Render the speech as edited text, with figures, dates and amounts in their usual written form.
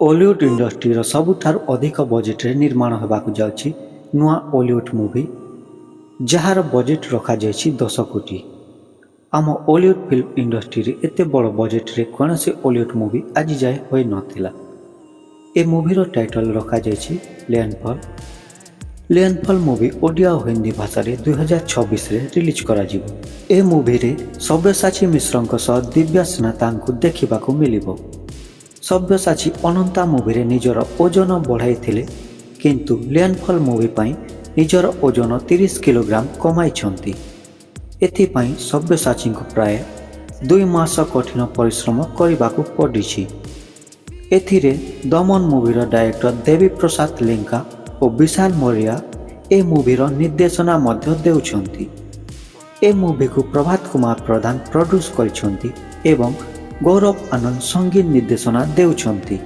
Ollywood इंडस्ट्रीर सबुठार अधिक budget रे निर्माण होगाकू जाउछि नुआ ओलीवुड मूवी जार बजेट रखा जाइछि 10 कोटी। आम ओलीवुड फिल्म इंडस्ट्री रे एते बड़ बजेट रे कौनसी ओलीवुड मूवी आज जाए होई नथिला। ए मूवीर टाइटल रखा जाइछि लैंडफॉल। लैंडफॉल मूवी ओडिया और हिंदी भाषा रे 2026 रे रिलीज करा जिवो। ए मूवी रे सब्यसाची मिश्रଙ୍କ सह दिव्या स्नातांकु देखिबाकू मिलिबो। सब्यसाची अनंता मूवी रे निजर ओजन बढ़ाई किंतु लैंडफॉल मूवी पाई निजर ओजन 30 किलोग्राम कमाई। एथिपाई सब्यसाची को प्राय 2 मास कठिन परिश्रम करने पड़ी। एथिरे दमन मूवीर डायरेक्टर देवी प्रसाद लिंका और विशाल मौर्य ए मूवीर निर्देशना मध्य देउछंती। ए मूवी को प्रभात कुमार प्रधान प्रोड्यूस करिछंती एवं गौरव आनंद संगीत निर्देशना देउछंती।